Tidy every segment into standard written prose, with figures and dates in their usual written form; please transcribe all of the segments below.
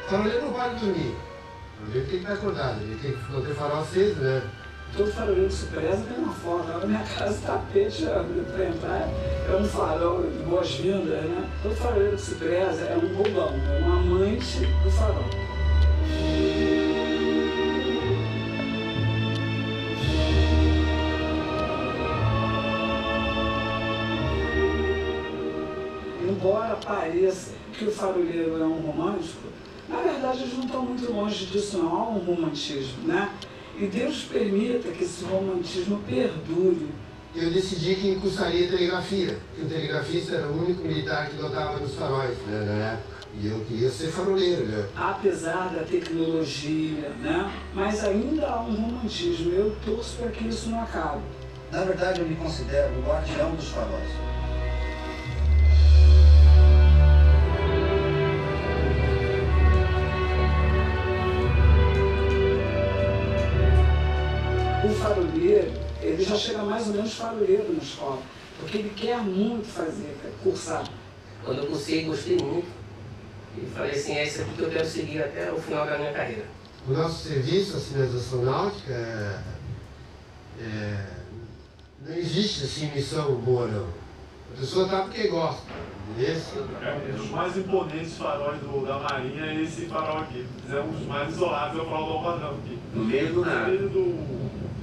O faroleiro não pode dormir. O faroleiro tem que estar acordado, ele tem que manter o farol aceso, né? Todo faroleiro que se preza tem uma foto. Na minha casa, tapete para entrar é um farol de boas-vindas, né? Todo faroleiro que se preza é um bobão, é um amante do farol. Embora pareça que o faroleiro é um romântico, na verdade eles não estão muito longe disso não, há um romantismo, né? E Deus permita que esse romantismo perdure. Eu decidi que cursaria telegrafia, que o telegrafista era o único militar que notava nos faróis, né, na época. E eu queria ser faroleiro, né? Apesar da tecnologia, né? Mas ainda há um romantismo. Eu torço para que isso não acabe. Na verdade, eu me considero o guardião dos faróis. O faroleiro, ele já chega mais ou menos faroleiro na escola, porque ele quer muito fazer, cursar. Quando eu cursei, gostei muito. E falei assim, é isso aqui que eu quero seguir até o final da minha carreira. O nosso serviço, a sinalização náutica, não existe assim missão boa, não. A pessoa está porque gosta. Um dos mais imponentes faróis da Marinha é esse farol aqui. É um dos mais isolados, é o farol do Alvadão aqui. No meio do nada. No meio do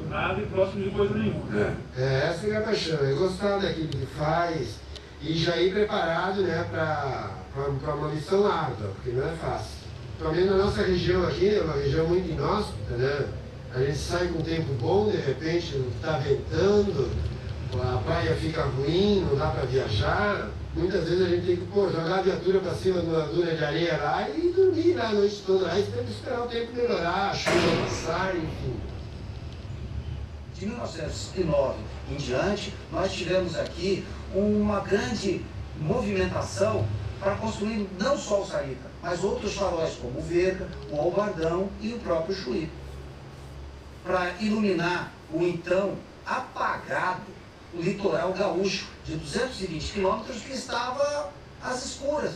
nada e próximo de coisa nenhuma. Essa é a paixão, é gostar daquilo que faz e já ir preparado, né, para uma missão árdua, porque não é fácil. Pelo menos na nossa região aqui, é uma região muito inóspita, né? A gente sai com um tempo bom, de repente está ventando, a praia fica ruim, não dá para viajar. Muitas vezes a gente tem que jogar a viatura para cima de uma duna de areia lá e dormir lá a noite toda. Aí tem que esperar o tempo melhorar, a chuva passar, enfim. De 1909 em diante, nós tivemos aqui uma grande movimentação para construir não só o Sarita, mas outros faróis como o Verga, o Albardão e o próprio Chuí, para iluminar o então apagado litoral gaúcho de 220 quilômetros que estava às escuras.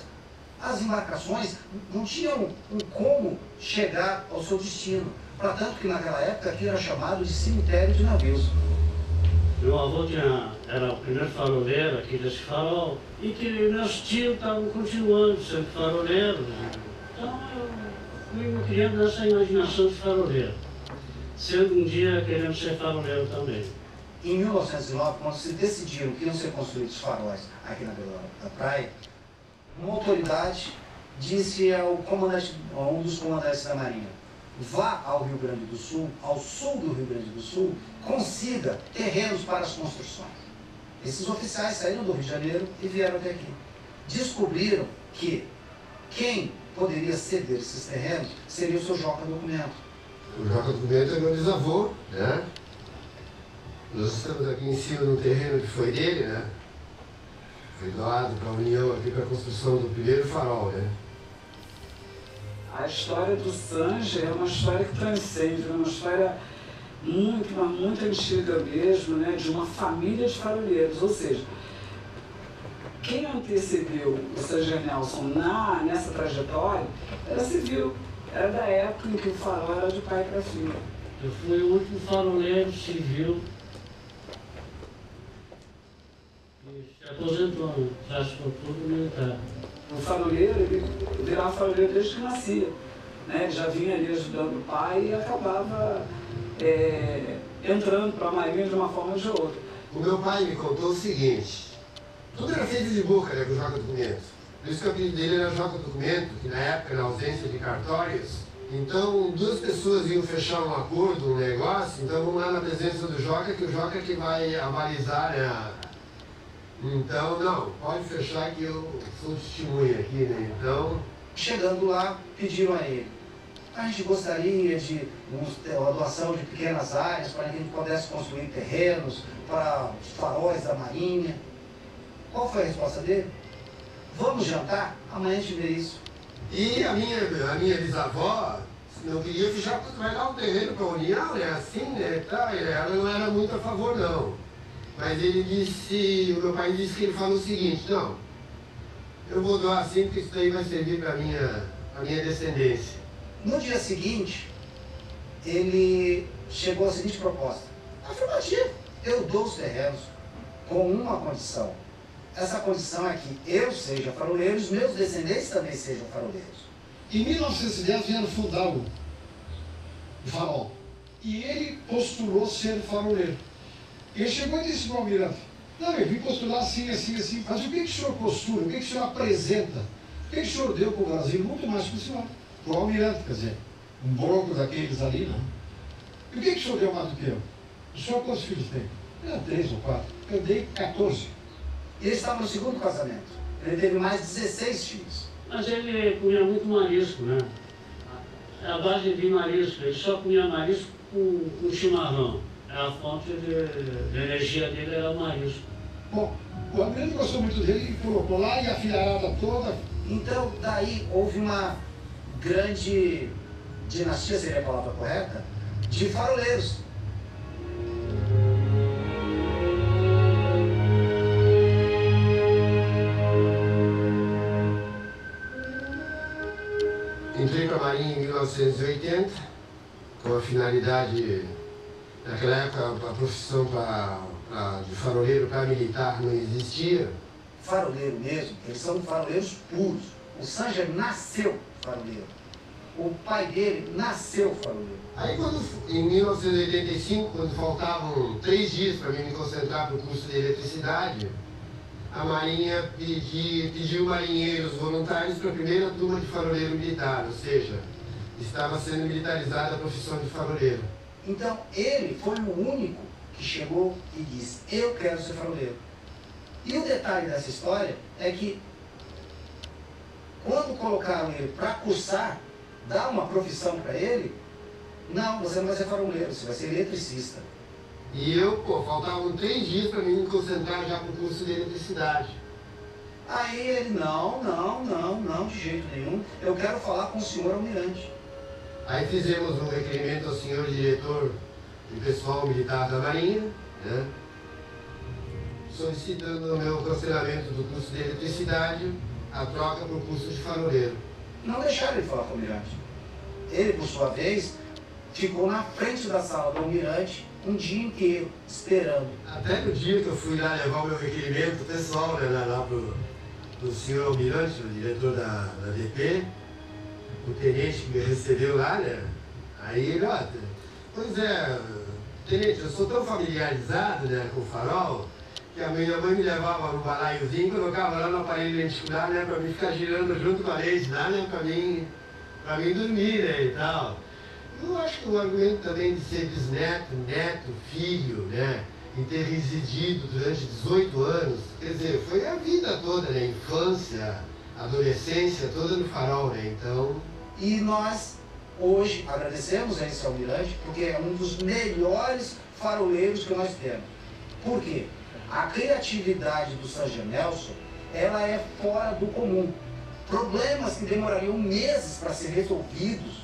As embarcações não tinham como chegar ao seu destino. Para tanto que naquela época aqui era chamado de cemitério de navios. Meu avô era o primeiro faroleiro aqui desse farol e que meus tios estavam continuando sendo faroleiros. Então eu fui criando essa imaginação de faroleiro, sendo um dia querendo ser faroleiro também. Em 1909, quando se decidiram que iam ser construídos faróis aqui na beira da praia, uma autoridade disse a um dos comandantes da Marinha: vá ao Rio Grande do Sul, ao sul do Rio Grande do Sul, consiga terrenos para as construções. Esses oficiais saíram do Rio de Janeiro e vieram até aqui. Descobriram que quem poderia ceder esses terrenos seria o seu Joca Documento. O Joca Documento é meu bisavô, né? Nós estamos aqui em cima de um terreno que foi dele, né? Foi doado para a União aqui para a construção do primeiro farol, né? A história do Sanji é uma história que transcende, é uma história muito antiga mesmo, né? De uma família de faroleiros, ou seja, quem antecedeu o Sanji Nelson nessa trajetória era civil, era da época em que o farol era de pai para filho. Eu fui o último faroleiro civil que se aposentou, né? Já se for tudo militar. O faroleiro, ele virava faroleiro desde que nascia, né? Ele já vinha ali ajudando o pai e acabava entrando para a Marinha de uma forma ou de outra. O meu pai me contou o seguinte: tudo era feito de boca, né, com o Joca Documento. Por isso que o apelido dele era Joca Documento, que na época, na ausência de cartórios, então duas pessoas iam fechar um acordo, um negócio, então vamos lá na presença do Joca, que o Joca que vai avalizar, né? Então, não, pode fechar que eu sou testemunha aqui, né? Então... Chegando lá, pediram a ele: a gente gostaria de uma doação de pequenas áreas para que a gente pudesse construir terrenos para os faróis da Marinha. Qual foi a resposta dele? Vamos jantar? Amanhã a gente vê isso. E a minha bisavó não queria fechar porque vai dar um terreno para a União, né? Assim, né? Tá, ela não era muito a favor, não. Mas ele disse, o meu pai disse que ele falou o seguinte: não, eu vou doar assim porque isso daí vai servir para a minha descendência. No dia seguinte, ele chegou à seguinte proposta: afirmativo, eu dou os terrenos com uma condição. Essa condição é que eu seja faroleiro e os meus descendentes também sejam faroleiros. Em 1910 vieram fundar o farol. E ele postulou ser faroleiro. Ele chegou e disse para o almirante: não, eu vim postular assim, assim, assim. Mas o que o senhor postula? O que o senhor apresenta? O que o senhor deu para o Brasil? Muito mais que o senhor. Para o almirante, quer dizer, um bronco daqueles ali, né? E o que o senhor deu mais do que eu? O senhor quantos filhos tem? 3 ou 4. Eu dei 14. Ele estava no segundo casamento. Ele teve mais 16 filhos. Mas ele comia muito marisco, né? A base de marisco, ele só comia marisco com chimarrão. A fonte de energia dele era o marisco. Bom, o almirante gostou muito dele e colocou lá, e a filharada toda. Então, daí houve uma grande dinastia, seria a palavra correta, de faroleiros. Entrei para a Marinha em 1980, com a finalidade, naquela época a profissão de faroleiro para militar não existia. Faroleiro mesmo, eles são faroleiros puros. O Sanger nasceu faroleiro. O pai dele nasceu faroleiro. Aí em 1985, quando faltavam 3 dias para mim me concentrar para o curso de eletricidade, a Marinha pediu marinheiros voluntários para a primeira turma de faroleiro militar, ou seja, estava sendo militarizada a profissão de faroleiro. Então ele foi o único que chegou e disse: eu quero ser faroleiro. E o detalhe dessa história é que quando colocaram ele para cursar, dar uma profissão para ele, não, você não vai ser faroleiro, você vai ser eletricista. E eu, faltavam 3 dias para mim me concentrar já para o curso de eletricidade. Aí ele: não, de jeito nenhum, eu quero falar com o senhor almirante. Aí fizemos um requerimento ao senhor diretor de pessoal militar da Marinha, né, solicitando o meu cancelamento do curso de eletricidade, a troca para o curso de faroleiro. Não deixaram ele falar com o almirante. Ele, por sua vez, ficou na frente da sala do almirante um dia inteiro, esperando. Até no dia que eu fui lá levar o meu requerimento pessoal, né, lá pro senhor almirante, o diretor da DP, o tenente que me recebeu lá, né, aí ele: ó, pois é, tenente, eu sou tão familiarizado, né, com o farol, que a minha mãe me levava no balaiozinho, colocava lá no aparelho lenticular, né, para mim ficar girando junto com a lente lá, né, para mim dormir, né, e tal. Eu acho que o argumento também de ser bisneto, neto, filho, né, e ter residido durante 18 anos, quer dizer, foi a vida toda, né, infância, adolescência, toda no farol, né, então... E nós, hoje, agradecemos a esse almirante, porque é um dos melhores faroleiros que nós temos. Por quê? A criatividade do Sanger Nelson, ela é fora do comum. Problemas que demorariam meses para ser resolvidos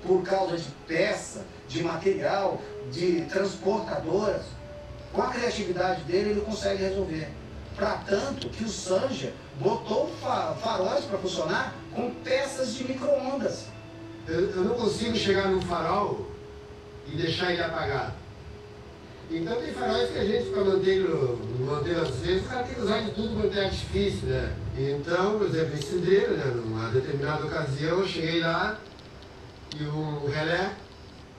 por causa de peça, de material, de transportadoras, com a criatividade dele ele consegue resolver. Para tanto que o Sanger botou faróis para funcionar com peças de micro-ondas. Eu não consigo chegar num farol e deixar ele apagado. Então tem faróis que a gente, para manter às vezes, o cara tem que usar de tudo quanto é artifício, né? Então, por exemplo, em Cidreira, né, numa determinada ocasião, eu cheguei lá e um relé,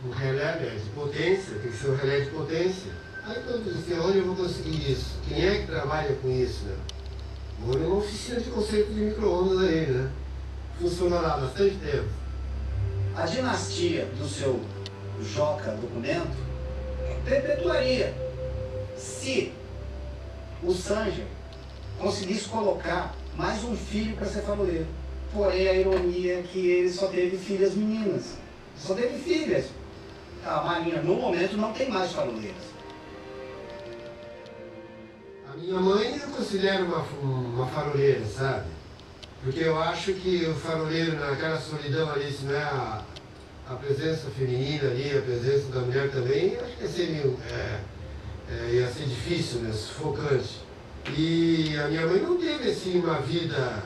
né, de potência, tem que ser um relé de potência. Aí quando eu disse: onde eu vou conseguir isso? Quem é que trabalha com isso, né? Vou numa oficina de conceito de micro-ondas aí, né? Funcionou lá bastante tempo. A dinastia do seu Joca documento perpetuaria se o Sanger conseguisse colocar mais um filho para ser faroleiro. Porém, a ironia é que ele só teve filhas meninas. Só teve filhas. A Marinha, no momento, não tem mais faroleiras. A minha mãe eu considero uma faroleira, sabe? Porque eu acho que o faroleiro, naquela solidão ali, se não é a presença feminina ali, a presença da mulher também, eu acho que ia ser meio, ia ser difícil, né? Sufocante. E a minha mãe não teve, assim, uma vida...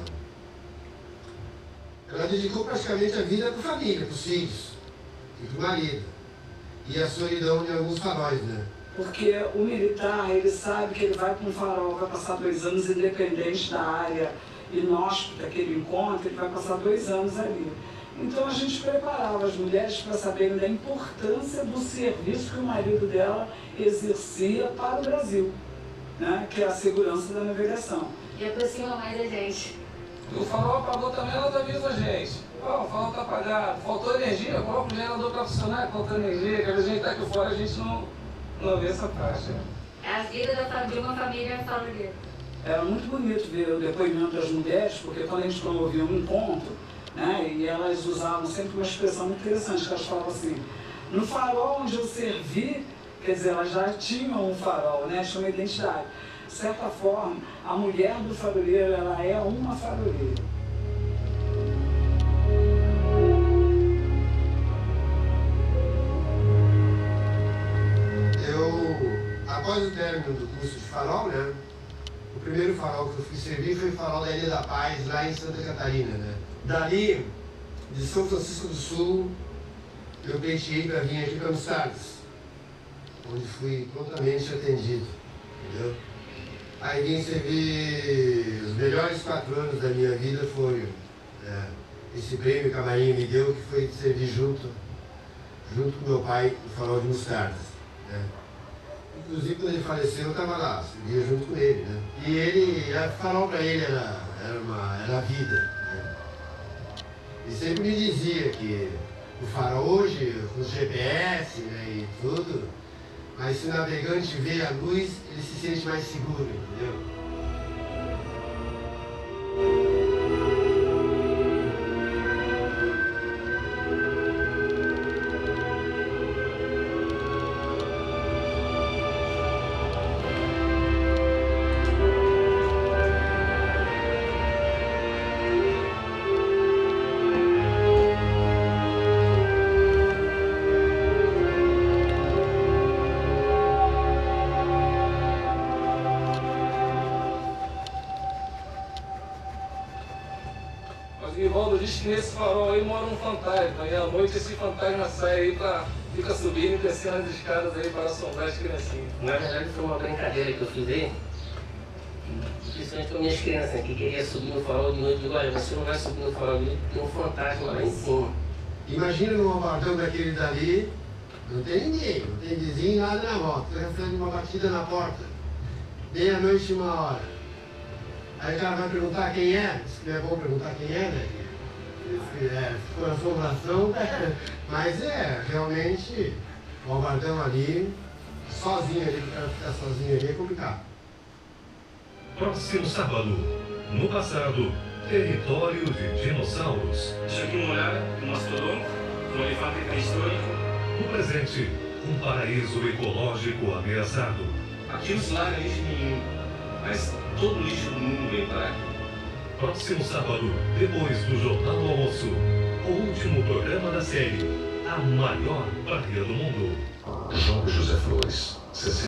Ela dedicou praticamente a vida para a família, para os filhos e para o marido. E a solidão de alguns faróis, né? Porque o militar, ele sabe que ele vai para um farol, vai passar 2 anos independente da área inóspita que ele encontra, ele vai passar 2 anos ali. Então a gente preparava as mulheres para saberem da importância do serviço que o marido dela exercia para o Brasil, né? Que é a segurança da navegação. E aproxima mais a gente. O farol apagou também, ela avisa a gente. Oh, o farol está apagado, faltou energia, coloca o gerador profissional, faltou energia, que a gente está aqui fora, a gente não vê essa parte. É a vida de uma família faroleira. Era muito bonito ver o depoimento das mulheres, porque quando a gente promovia um encontro, né, e elas usavam sempre uma expressão muito interessante, que elas falavam assim, no farol onde eu servi, quer dizer, elas já tinham um farol, né, tinha uma identidade. De certa forma, a mulher do faroleiro, ela é uma faroleira. Após o término do curso de farol, né, o primeiro farol que eu fui servir foi o farol da Ilha da Paz, lá em Santa Catarina, né. Dali, de São Francisco do Sul, eu pleiteei para vir aqui para Mostardas, onde fui prontamente atendido, entendeu? Aí vim servir, os melhores 4 anos da minha vida foi esse prêmio que a Marinha me deu, que foi servir junto com meu pai no farol de Mostardas, né. Inclusive, quando ele faleceu, eu estava lá, servia junto com ele, né? E ele, farol para ele era a vida, né? E sempre me dizia que o farol hoje, com o GPS, né, e tudo, mas se o navegante vê a luz, ele se sente mais seguro, entendeu? Mas o Rivaldo diz que nesse farol aí mora um fantasma, e à noite esse fantasma sai aí fica subindo e descendo as escadas aí para assombrar as criancinhas. Na verdade foi uma brincadeira que eu fiz aí, principalmente com minhas crianças, que queriam subir no farol de noite. Eu digo, olha, você não vai subir no farol de noite, tem um fantasma lá em cima. Imagina num bombardão daquele dali, não tem ninguém, não tem vizinho, nada na volta. Você recebe uma batida na porta, meia-noite e 1h. Aí o cara vai perguntar quem é, se não é bom perguntar quem é, né? Se for assombração, mas realmente, o bombardão ali, sozinho ali, o cara ficar sozinho ali é complicado. Próximo sábado, no passado, território de dinossauros. Isso aqui uma olhada, um mastodonte, um elefante pré-histórico. No presente, um paraíso ecológico ameaçado. Aqui não se larga lixo nenhum, mas todo lixo do mundo vem para aqui. Próximo sábado, depois do Jornal do Almoço, o último programa da série A Maior Praia do Mundo. João José Flores,